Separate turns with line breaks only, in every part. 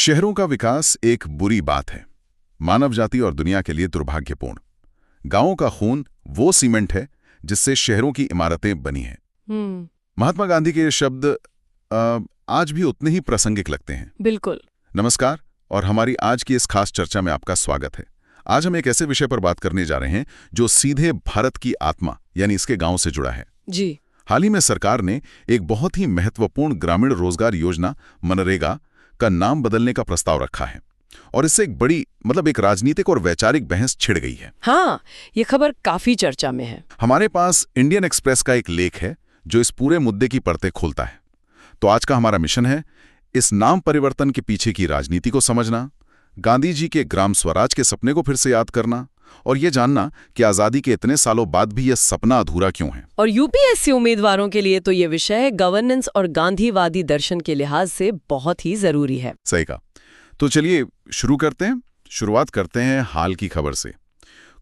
शहरों का विकास एक बुरी बात है, मानव जाति और दुनिया के लिए दुर्भाग्यपूर्ण। गांवों का खून वो सीमेंट है जिससे शहरों की इमारतें बनी हैं। महात्मा गांधी के ये शब्द आज भी उतने ही प्रासंगिक लगते हैं।
बिल्कुल।
नमस्कार, और हमारी आज की इस खास चर्चा में आपका स्वागत है। आज हम एक ऐसे विषय पर बात करने जा रहे हैं जो सीधे भारत की आत्मा यानी इसके गांव से जुड़ा है।
जी।
हाल ही में सरकार ने एक बहुत ही महत्वपूर्ण ग्रामीण रोजगार योजना मनरेगा का नाम बदलने का प्रस्ताव रखा है, और इससे एक बड़ी एक राजनीतिक और वैचारिक बहस छिड़ गई है।
हाँ, ये खबर काफी चर्चा में है।
हमारे पास इंडियन एक्सप्रेस का एक लेख है जो इस पूरे मुद्दे की परतें खोलता है। तो आज का हमारा मिशन है इस नाम परिवर्तन के पीछे की राजनीति को समझना, गांधी जी के ग्राम स्वराज के सपने को फिर से याद करना, और ये जानना कि आजादी के इतने सालों बाद भी यह सपना अधूरा क्यों है।
और यूपीएससी उम्मीदवारों के लिए तो ये विषय गवर्नेंस और गांधीवादी दर्शन के लिहाज से बहुत ही जरूरी है।
सही कहा। तो चलिए शुरुआत करते हैं हाल की खबर से।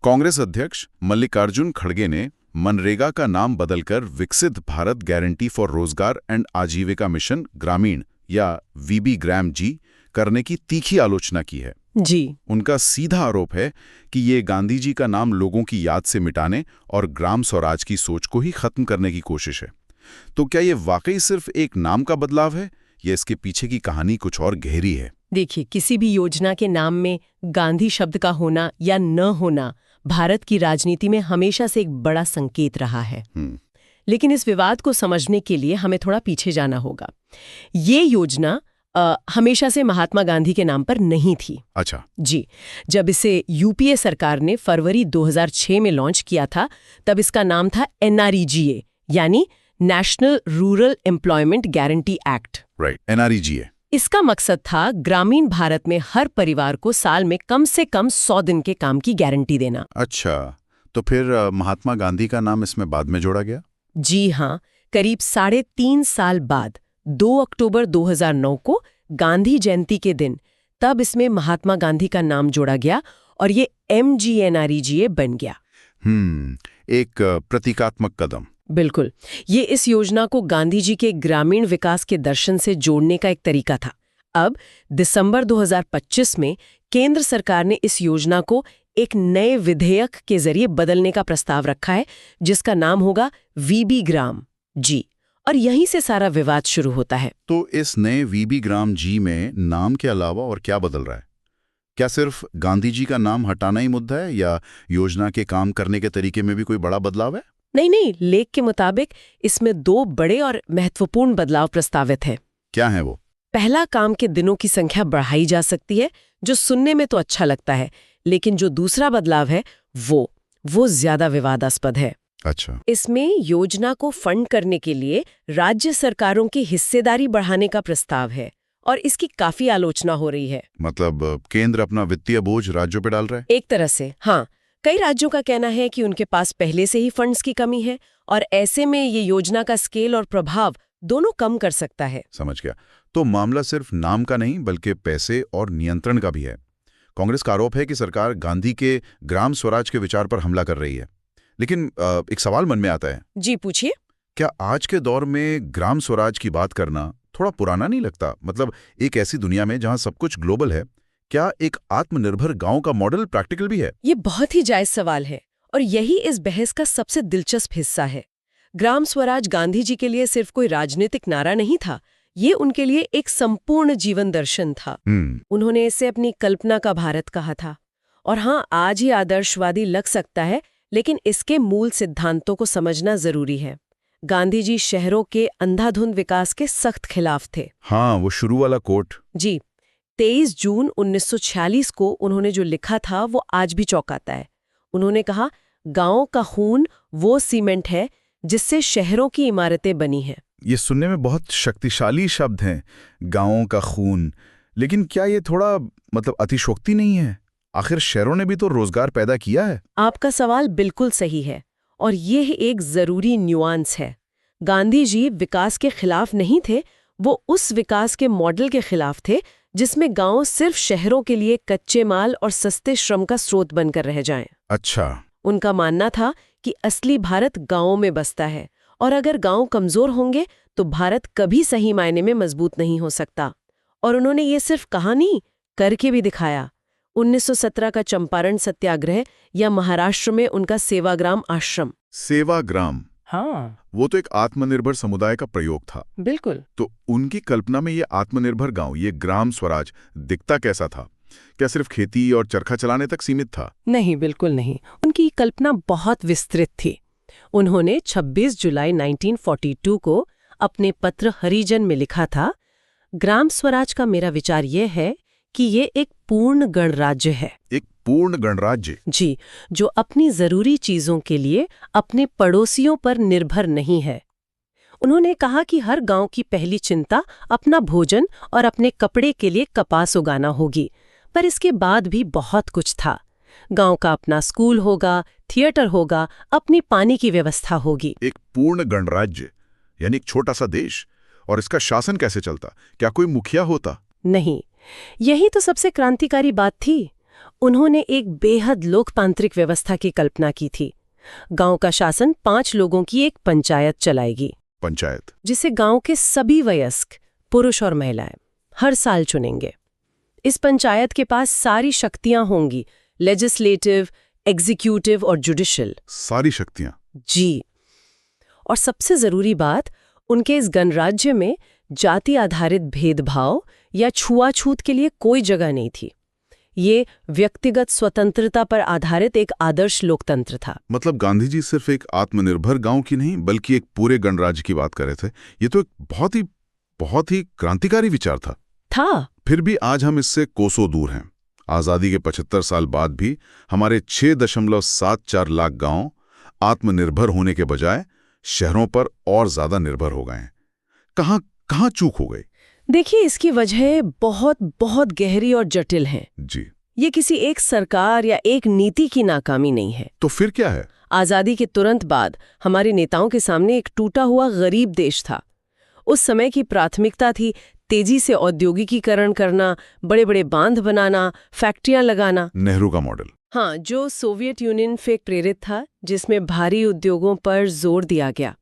कांग्रेस अध्यक्ष मल्लिकार्जुन खड़गे ने मनरेगा का नाम बदलकर विकसित भारत गारंटी फॉर रोजगार एंड आजीविका मिशन ग्रामीण या वीबी ग्राम जी करने की तीखी आलोचना की है।
जी।
उनका सीधा आरोप है कि ये गांधी जी का नाम लोगों की याद से मिटाने और ग्राम स्वराज की सोच को ही खत्म करने की कोशिश है। तो क्या ये वाकई सिर्फ एक नाम का बदलाव है या इसके पीछे की कहानी कुछ और गहरी है?
देखिए, किसी भी योजना के नाम में गांधी शब्द का होना या न होना भारत की राजनीति में हमेशा से एक बड़ा संकेत रहा है। लेकिन इस विवाद को समझने के लिए हमें थोड़ा पीछे जाना होगा। ये योजना हमेशा से महात्मा गांधी के नाम पर नहीं थी।
अच्छा।
जी। जब इसे यूपीए सरकार ने फरवरी 2006 में लॉन्च किया था, तब इसका नाम था NREGA, यानी national rural employment guarantee act.
Right, NREGA।
इसका मकसद था ग्रामीण भारत में हर परिवार को साल में कम से कम 100 दिन के काम की गारंटी देना।
अच्छा, तो फिर महात्मा गांधी का नाम इसमें बाद में जोड़ा गया?
जी हाँ, करीब 3.5 साल बाद 2 अक्टूबर 2009 को गांधी जयंती के दिन तब इसमें महात्मा गांधी का नाम जोड़ा गया और ये MGNREGA बन गया।
एक प्रतीकात्मक कदम।
बिल्कुल। ये इस योजना को गांधी जी के ग्रामीण विकास के दर्शन से जोड़ने का एक तरीका था। अब दिसंबर 2025 में केंद्र सरकार ने इस योजना को एक नए विधेयक के जरिए बदलने का प्रस्ताव रखा है, जिसका नाम होगा वीबी ग्राम जी, और यहीं से सारा विवाद शुरू होता है।
तो इस नए वीबी ग्राम जी में नाम के अलावा और क्या बदल रहा है? क्या सिर्फ गांधी जी का नाम हटाना ही मुद्दा है या योजना के काम करने के तरीके में भी कोई बड़ा बदलाव है?
नहीं, लेख के मुताबिक इसमें 2 बड़े और महत्वपूर्ण बदलाव प्रस्तावित है।
क्या है वो?
पहला, काम के दिनों की संख्या बढ़ाई जा सकती है, जो सुनने में तो अच्छा लगता है, लेकिन जो दूसरा बदलाव है वो ज्यादा विवादास्पद है।
अच्छा।
इसमें योजना को फंड करने के लिए राज्य सरकारों की हिस्सेदारी बढ़ाने का प्रस्ताव है, और इसकी काफी आलोचना हो रही है।
मतलब केंद्र अपना वित्तीय बोझ राज्यों पे डाल रहा है?
एक तरह से हाँ। कई राज्यों का कहना है कि उनके पास पहले से ही फंड्स की कमी है, और ऐसे में ये योजना का स्केल और प्रभाव दोनों कम कर सकता है।
समझ गया। तो मामला सिर्फ नाम का नहीं बल्कि पैसे और नियंत्रण का भी है। कांग्रेस का आरोप है कि सरकार गांधी के ग्राम स्वराज के विचार पर हमला कर रही है। लेकिन एक सवाल मन में आता है।
जी, पूछिए।
क्या आज के दौर में ग्राम स्वराज की बात करना थोड़ा पुराना नहीं लगता? एक ऐसी दुनिया में जहां सब कुछ ग्लोबल है, क्या एक आत्मनिर्भर गांव का मॉडल प्रैक्टिकल भी है?
ये बहुत ही जायज सवाल है, और यही इस बहस का सबसे दिलचस्प हिस्सा है। ग्राम स्वराज गांधी जी के लिए सिर्फ कोई राजनीतिक नारा नहीं था, ये उनके लिए एक संपूर्ण जीवन दर्शन था। उन्होंने इसे अपनी कल्पना का भारत कहा था। और हाँ, आज ही आदर्शवादी लग सकता है, लेकिन इसके मूल सिद्धांतों को समझना जरूरी है। गांधी जी शहरों के अंधाधुंध विकास के सख्त खिलाफ थे।
हाँ, वो शुरू वाला कोट।
जी। 23 जून 1946 को उन्होंने जो लिखा था वो आज भी चौंकाता है। उन्होंने कहा, गांव का खून वो सीमेंट है जिससे शहरों की इमारतें बनी हैं।
ये सुनने में बहुत शक्तिशाली शब्द हैं, गांवों का खून। लेकिन क्या ये थोड़ा अतिशयोक्ति नहीं है? आखिर शहरों ने भी तो रोजगार पैदा किया है।
आपका सवाल बिल्कुल सही है, और यह एक जरूरी न्यूआंस है। गांधी जी विकास के खिलाफ नहीं थे, वो उस विकास के मॉडल के खिलाफ थे जिसमें गांव सिर्फ शहरों के लिए कच्चे माल और सस्ते श्रम का स्रोत बनकर रह जाएं।
अच्छा।
उनका मानना था कि असली भारत गांवों में बसता है, और अगर गांव कमजोर होंगे तो भारत कभी सही मायने में मजबूत नहीं हो सकता। और उन्होंने ये सिर्फ कहा नहीं, करके भी दिखाया। 1917 का चंपारण सत्याग्रह या महाराष्ट्र में उनका सेवाग्राम आश्रम।
सेवाग्राम,
हाँ
वो तो एक आत्मनिर्भर समुदाय का प्रयोग था।
बिल्कुल।
तो उनकी कल्पना में ये आत्मनिर्भर गांव, ये ग्राम स्वराज दिखता कैसा था? क्या सिर्फ खेती और चरखा चलाने तक सीमित था?
नहीं, बिल्कुल नहीं। उनकी कल्पना बहुत विस्तृत थी। उन्होंने 26 जुलाई 1942 को अपने पत्र हरिजन में लिखा था, ग्राम स्वराज का मेरा विचार यह है कि ये एक पूर्ण गणराज्य है।
एक पूर्ण गणराज्य?
जी, जो अपनी जरूरी चीजों के लिए अपने पड़ोसियों पर निर्भर नहीं है। उन्होंने कहा कि हर गांव की पहली चिंता अपना भोजन और अपने कपड़े के लिए कपास उगाना होगी, पर इसके बाद भी बहुत कुछ था। गांव का अपना स्कूल होगा, थिएटर होगा, अपनी पानी की व्यवस्था होगी।
एक पूर्ण गणराज्य यानी एक छोटा सा देश, और इसका शासन कैसे चलता? क्या कोई मुखिया होता?
नहीं, यही तो सबसे क्रांतिकारी बात थी। उन्होंने एक बेहद लोकतांत्रिक व्यवस्था की कल्पना की थी। गांव का शासन 5 लोगों की एक पंचायत चलाएगी।
पंचायत
जिसे गांव के सभी वयस्क पुरुष और महिलाएं हर साल चुनेंगे। इस पंचायत के पास सारी शक्तियां होंगी, लेजिस्लेटिव, एग्जीक्यूटिव और जुडिशियल।
सारी शक्तियां?
जी। और सबसे जरूरी बात, उनके इस गणराज्य में जाति आधारित भेदभाव या छुआछूत के लिए कोई जगह नहीं थी। ये व्यक्तिगत स्वतंत्रता पर आधारित एक आदर्श लोकतंत्र था।
मतलब गांधी जी सिर्फ एक आत्मनिर्भर गांव की नहीं, बल्कि एक पूरे गणराज्य की बात कर रहे थे। ये तो एक बहुत ही क्रांतिकारी विचार था।
फिर
भी आज हम इससे कोसों दूर हैं। आजादी के 75 साल बाद भी हमारे 6.74 लाख गांव आत्मनिर्भर होने के बजाय शहरों पर और ज्यादा निर्भर हो गए हैं। कहां चूक हो गई?
देखिए, इसकी वजह बहुत बहुत गहरी और जटिल है।
जी।
ये किसी एक सरकार या एक नीति की नाकामी नहीं है।
तो फिर क्या है?
आजादी के तुरंत बाद हमारे नेताओं के सामने एक टूटा हुआ गरीब देश था। उस समय की प्राथमिकता थी तेजी से औद्योगिकीकरण करना, बड़े बड़े बांध बनाना, फैक्ट्रियां लगाना।
नेहरू का मॉडल।
हाँ, जो सोवियत यूनियन से प्रेरित था, जिसमें भारी उद्योगों पर जोर दिया गया।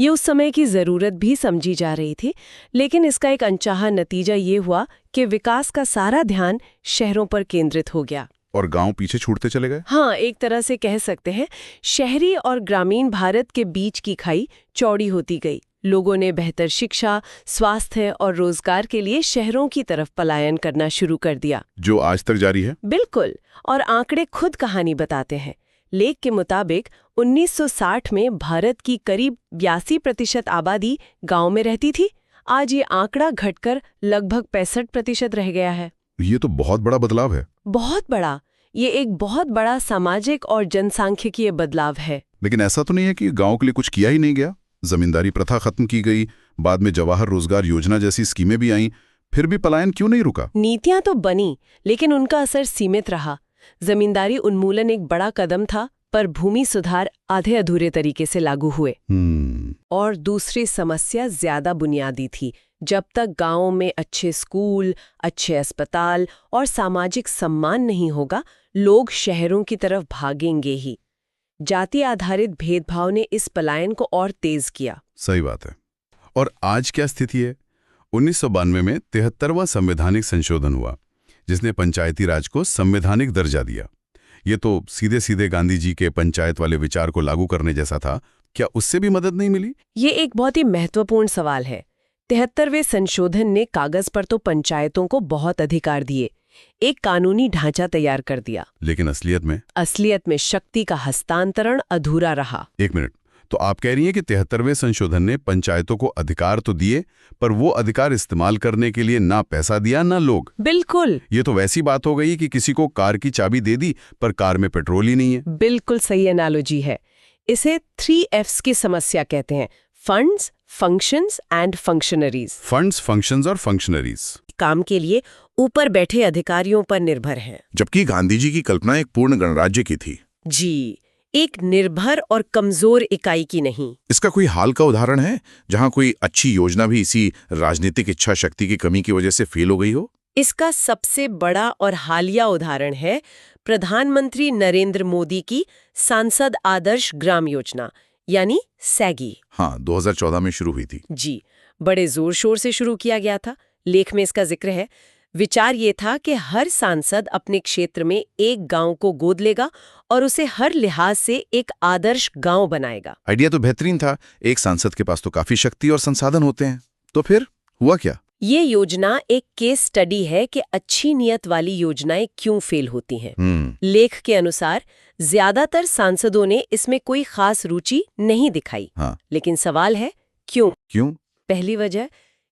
ये उस समय की जरूरत भी समझी जा रही थी, लेकिन इसका एक अनचाहा नतीजा ये हुआ कि विकास का सारा ध्यान शहरों पर केंद्रित हो गया
और गांव पीछे छूटते चले गए।
हाँ, एक तरह से कह सकते हैं, शहरी और ग्रामीण भारत के बीच की खाई चौड़ी होती गई। लोगों ने बेहतर शिक्षा, स्वास्थ्य और रोजगार के लिए शहरों की तरफ पलायन करना शुरू कर दिया,
जो आज तक जारी है।
बिल्कुल। और आंकड़े खुद कहानी बताते हैं। लेख के मुताबिक 1960 में भारत की करीब 82% आबादी गांव में रहती थी। आज ये आंकड़ा घटकर लगभग 65% रह गया है।
ये तो बहुत बड़ा बदलाव है।
बहुत बड़ा। ये एक बहुत बड़ा सामाजिक और जनसांख्यिकीय बदलाव है।
लेकिन ऐसा तो नहीं है कि गांव के लिए कुछ किया ही नहीं गया। जमींदारी प्रथा खत्म की गई, बाद में जवाहर रोजगार योजना जैसी स्कीमें भी आईं, फिर भी पलायन क्यों नहीं रुका?
नीतियां तो बनी, लेकिन उनका असर सीमित रहा। जमींदारी उन्मूलन एक बड़ा कदम था, पर भूमि सुधार आधे अधूरे तरीके से लागू हुए। और दूसरी समस्या ज्यादा बुनियादी थी। जब तक गांवों में अच्छे स्कूल, अच्छे अस्पताल और सामाजिक सम्मान नहीं होगा, लोग शहरों की तरफ भागेंगे ही। जाति आधारित भेदभाव ने इस पलायन को और तेज किया।
सही बात है। और आज क्या स्थिति है? 1992 में 73वां संवैधानिक संशोधन हुआ, जिसने पंचायती राज को संवैधानिक दर्जा दिया। ये तो सीधे सीधे गांधी जी के पंचायत वाले विचार को लागू करने जैसा था। क्या उससे भी मदद नहीं मिली?
ये एक बहुत ही महत्वपूर्ण सवाल है। 73वें संशोधन ने कागज पर तो पंचायतों को बहुत अधिकार दिए, एक कानूनी ढांचा तैयार कर दिया,
लेकिन असलियत
में शक्ति का हस्तांतरण अधूरा रहा।
एक मिनट, तो आप कह रही हैं कि 73वें संशोधन ने पंचायतों को अधिकार तो दिए, पर वो अधिकार इस्तेमाल करने के लिए ना पैसा दिया ना लोग।
बिल्कुल।
ये तो वैसी बात हो गई कि किसी को कार की चाबी दे दी, पर कार में पेट्रोल ही नहीं है।
बिल्कुल सही एनालॉजी है। इसे 3 F's की समस्या कहते हैं: funds, functions and functionaries.
Funds, functions और फंक्शनरीज
काम के लिए ऊपर बैठे अधिकारियों पर निर्भर हैं।
जबकि गांधी जी की कल्पना एक पूर्ण गणराज्य की थी।
जी, एक निर्भर और कमजोर इकाई की नहीं।
इसका कोई हाल का उदाहरण है जहां कोई अच्छी योजना भी इसी राजनीतिक इच्छा शक्ति की कमी की वजह से फेल हो गई हो?
इसका सबसे बड़ा और हालिया उदाहरण है प्रधानमंत्री नरेंद्र मोदी की सांसद आदर्श ग्राम योजना, यानी सैगी।
हाँ, 2014 में शुरू हुई थी।
जी, बड़े जोर शोर से शुरू किया गया था, लेख में इसका जिक्र है। विचार ये था कि हर सांसद अपने क्षेत्र में एक गांव को गोद लेगा और उसे हर लिहाज से एक आदर्श गांव बनाएगा।
आइडिया तो बेहतरीन था। एक सांसद के पास तो काफी शक्ति और संसाधन होते हैं। तो फिर हुआ क्या?
ये योजना एक केस स्टडी है कि अच्छी नियत वाली योजनाएं क्यों फेल होती हैं। लेख के अनुसार ज्यादातर सांसदों ने इसमें कोई खास रुचि नहीं दिखाई।
हाँ।
लेकिन सवाल है क्यों? पहली वजह,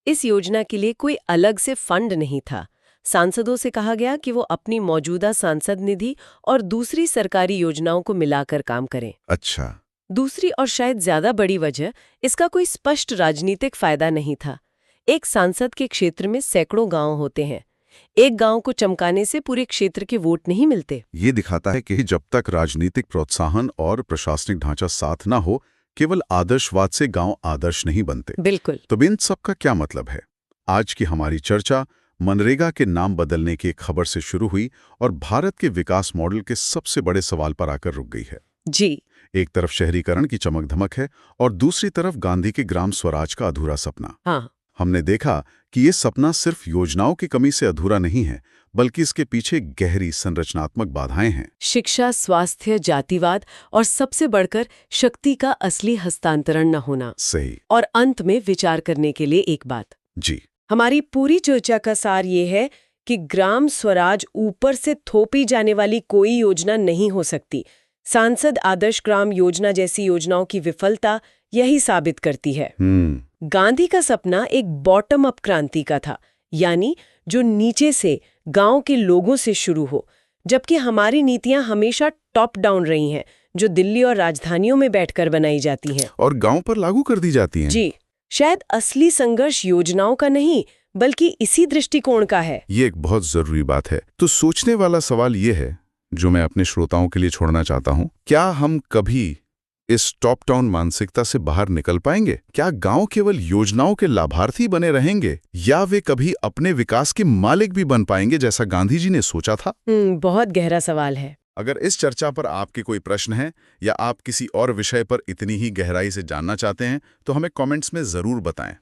इस योजना के लिए कोई अलग से फंड नहीं था। सांसदों से कहा गया कि वो अपनी मौजूदा सांसद निधि और दूसरी सरकारी योजनाओं को मिलाकर काम करें।
अच्छा।
दूसरी और शायद ज्यादा बड़ी वजह, इसका कोई स्पष्ट राजनीतिक फायदा नहीं था। एक सांसद के क्षेत्र में सैकड़ों गांव होते हैं। एक गांव को चमकाने से पूरे क्षेत्र के वोट नहीं मिलते।
ये दिखाता है कि जब तक राजनीतिक प्रोत्साहन और प्रशासनिक ढांचा साथ ना हो, केवल आदर्शवाद से गांव आदर्श नहीं बनते।
बिल्कुल।
तो इन सब का क्या मतलब है? आज की हमारी चर्चा मनरेगा के नाम बदलने की एक खबर से शुरू हुई और भारत के विकास मॉडल के सबसे बड़े सवाल पर आकर रुक गई है।
जी।
एक तरफ शहरीकरण की चमक धमक है और दूसरी तरफ गांधी के ग्राम स्वराज का अधूरा सपना।
हाँ।
हमने देखा कि ये सपना सिर्फ योजनाओं की कमी से अधूरा नहीं है, बल्कि इसके पीछे गहरी संरचनात्मक बाधाएं हैं।
शिक्षा, स्वास्थ्य, जातिवाद और सबसे बढ़कर शक्ति का असली हस्तांतरण न होना।
सही।
और अंत में विचार करने के लिए एक बात।
जी।
हमारी पूरी चर्चा का सार ये है कि ग्राम स्वराज ऊपर से थोपी जाने वाली कोई योजना नहीं हो सकती। सांसद आदर्श ग्राम योजना जैसी योजनाओं की विफलता यही साबित करती है। गांधी का सपना एक बॉटम अप क्रांति का था, यानी जो नीचे से गांव के लोगों से शुरू हो, जबकि हमारी नीतियां हमेशा टॉप डाउन रही हैं, जो दिल्ली और राजधानियों में बैठकर बनाई जाती हैं
और गांव पर लागू कर दी जाती हैं।
जी। शायद असली संघर्ष योजनाओं का नहीं, बल्कि इसी दृष्टिकोण का है।
ये एक बहुत जरूरी बात है। तो सोचने वाला सवाल ये है, जो मैं अपने श्रोताओं के लिए छोड़ना चाहता हूं, क्या हम कभी इस टॉप डाउन मानसिकता से बाहर निकल पाएंगे? क्या गांव केवल योजनाओं के लाभार्थी बने रहेंगे, या वे कभी अपने विकास के मालिक भी बन पाएंगे, जैसा गांधी जी ने सोचा था?
बहुत गहरा सवाल है।
अगर इस चर्चा पर आपके कोई प्रश्न है या आप किसी और विषय पर इतनी ही गहराई से जानना चाहते हैं, तो हमें कमेंट्स में जरूर बताएं।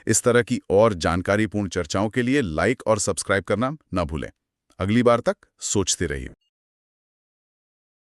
इस तरह की और जानकारीपूर्ण चर्चाओं के लिए लाइक और सब्सक्राइब करना ना भूलें। अगली बार तक सोचते रहिए।